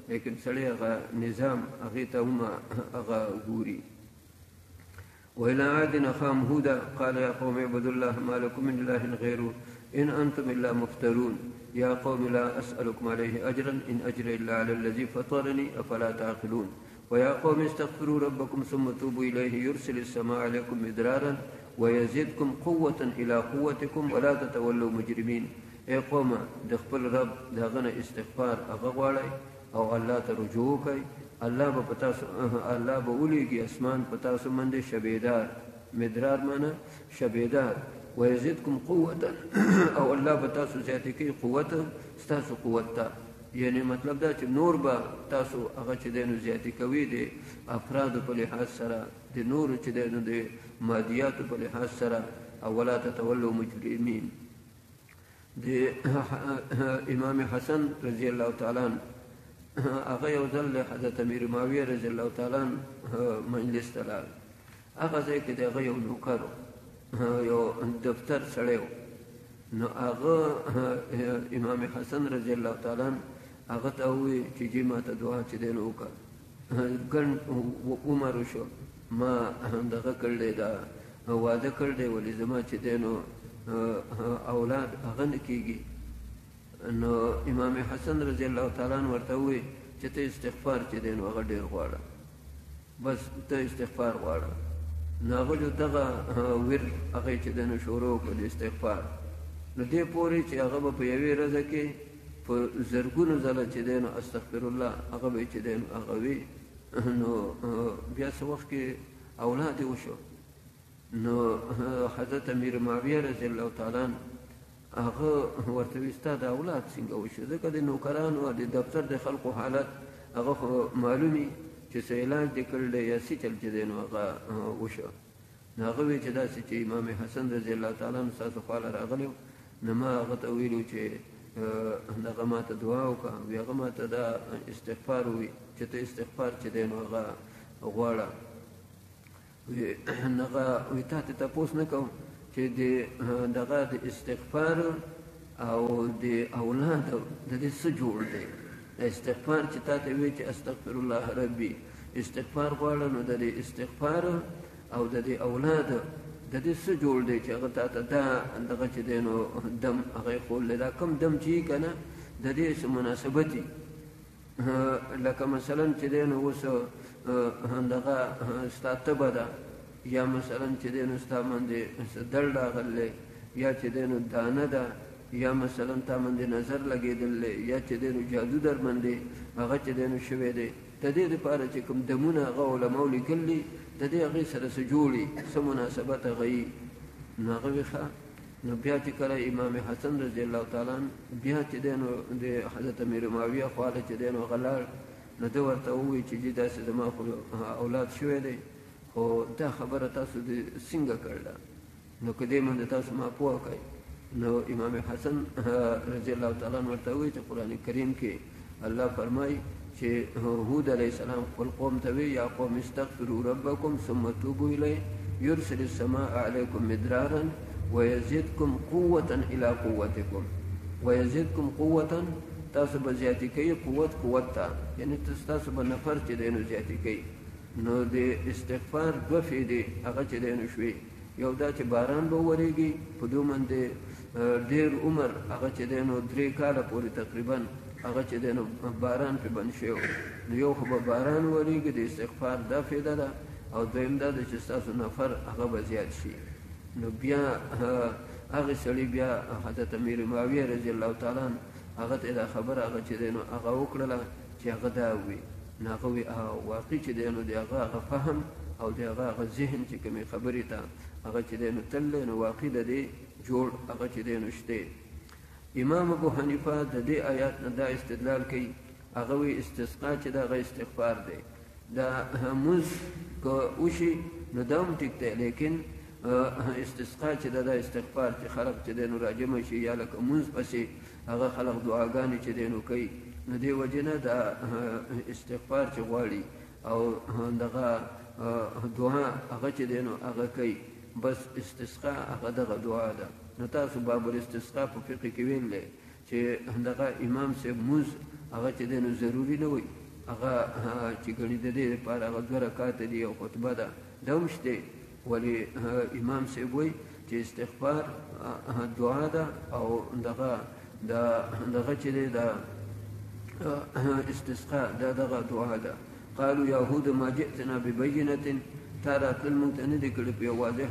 لیکن سړی هغه نظام هغې ته هم هغه ګوري. وإلى عاد أخاهم هودا قال يا قوم اعبدوا الله ما لكم من إله غيره إن أنتم إلا مفترون يا قوم لا أسألكم عليه أجرا إن أجري إلا على الذي فطرني أفلا تعقلون ويا قوم استغفروا ربكم ثم توبوا إليه يرسل السماء عليكم مدرارا ويزدكم قوة إلى قوتكم ولا تتولوا مجرمين. اے قوم د خپل رب دغه استغفار هغه غواړئ او الله ته رجوع کوئ. الله به ولیږي اسمان په تاسو باندې شبیدار، مدرار معنا شبیدار، ويزدكم قوة او الله به تاسو زیاتې کوي قوت ستاسو قوت ته. یعنی مطلب دا چې نور به تاسو هغه چې دی نو زیاتې کوي د افرادو په لحاظ سره، د نورو چې دی نو د مادیاتو په لحاظ سره. او ولا تتولوا مجرمین. د امام حسن رضی الله تعالی عنه هغه یو ځل حضرت امیر معاویه رضی الله تعالی عنه مجلس ته لاړ. هغه ځای کې د هغه یو نوکر یو دفتر سړی و. نو هغه امام حسن رضی الله تعالی عنه هغه ته ووایي چې جی ما ته دعا چې دی نو وکړه، ګڼ عمر وشو، ما دغه کړی دا واده کړی ولې زما چې دی نو اولاد هغه نه کېږي. نو امام حسن رضی الله تعالی عنه ورته ووایي چې ته استغفار چې دی نو هغه ډېر غواړه، بس ته استغفار غواړه. نو هغه دغه ورد هغه چې دی نو شروع کړ د استغفار. نو دې پورې چې هغه به په یوې ورځ کې په زرګونو ځله چې دی نو استغفر الله هغه به چې دی نو هغه وي. نو بیا څه وخت کې اولاد یې وشو. نو حضرت امیر معاویه رضی الله تعالی عنه هغه ورته وایي ستا د اولاد څنګه وشو؟ ځکه د نوکرانو د دفتر د خلقو حالت هغه خو معلومي چې څه علاج دې کړی یا څه چل چې دی نو هغه وشو. نو هغه وایي چې داسې چې امام حسن رضی الله تعالی عنه ستاسو خواله راغلی نو ما هغه ته ویلو چې دغه ما ته دعا وکړه، وی هغه ما ته دا استغفار ووایي چې ته استغفار چې دی نو هغه غواړه. هغه وی تا ته تپوس نه کوم چې دغه د استغفار او د اولاد د دې څه جوړ دی. استغفار چې تا ته وایي چې استغفر الله ربي، استغفار غواړه، نو د دې استغفار او د دې اولاد د دې څه جوړ دی چې هغه تا ته دا دغه چې دی نو دم هغه یې ښوولی. دا کوم دم چې یي که نه د دې څه مناسبت وي. لکه مثلا چې دی نو اوس دغه ستا تبه ده، یا مثلا چې دی نو ستا باندې دړ راغلی، یا چې دی نو دانه ده، یا مثلا تا باندې نظر لګېدلی، یا چې دی نو جادو در باندې هغه چې دی نو شوی دی. د دې دپاره چې کوم دمونه هغه علماو لیکلي د دې هغې سره څه جوړي، څه مناسبت هغه یي. نو هغه وایي ښه. نو بیا چې کله امام حسن رضی الله تعالی عنه بیا چې دی نو د حضرت امیر معاویه خواله چې دی نو هغه لاړ. نو ده ورته ووایي چې جي داسې زما خو اولاد شوی دی، خو دا خبره تاسو د څنګه کړله، نو که دې باندې تاسو ما پوه کړئ. نو امام حسن رضی الله تعالی عنه ورته ووایي چې قرآن کریم کې الله فرمایي چې هود علیه السلام خپل قوم ته وی یا قوم استغفروا ربکم ثم توبوا الیه یرسل السماء علیکم مدرارا ویزدکم قوة الى قوتکم. ویزدکم قوة تاسو به زیاتې کوي قوت ته، یعنی تاسو به نفر چې دی نو زیاتې کوي. نو د استغفار دوه فایدې هغه چې دی نو شوې. یو دا چې باران به وورېږي، په دو باندې ډېر عمر هغه چې دی نو 3 کاله پورې تقریبا هغه چې دی نو باران پرې بند شوی. نو یو خو به باران وورېږي، د استغفار دا فایده ده. او دویم دا ده چې ستاسو نفر هغه به زیات شي. نو بیا هغې سړي بیا حضرت امیر معاویه رضی الله تعالی عنه هغه ته دا خبره هغه چې دی نو هغه وکړله چې هغه دا ووایي. نو هغه وایي واقع چې دی نو د هغه فهم او د هغه ذهن چې کومې خبرې ته هغه چې دی نو تللی نو واقع د دې جوړ هغه چې دی نو شته. امام ابو حنیفه د دې آیات نه دا استدلال کوي، هغه وایي استسقا چې د هغه استغفار دی. دا مونځ که وشي نو دا هم ټیک دی، لیکن استسقا چې دا استغفار چې خلق چې دی نو راجمع شي، یا لکه مونځ پسې هغه خلق دعاګانې چې دی نو کوي، نو دې وجې نه دا استغفار چې غواړي او دغه دعا هغه چې دی نو هغه کوي. بس استسقا هغه دغه دعا ده. نو تاسو باب الاستسقا په فقه کې ویل دی چې دغه امام صاحب مونځ هغه چې دی نو ضروري نه وي هغه چې ګڼي د دې لپاره هغه 2 رکعاته دي او خطبه ده دا هم شته ولې امام صاحب وایي چې استغفار دعا ده او دغه چې دی د استسقاء دغه دعا ده قالوا يا هود ما جئتنا ببينة تا راتلل موږ ته نه دي کړي په یو واضح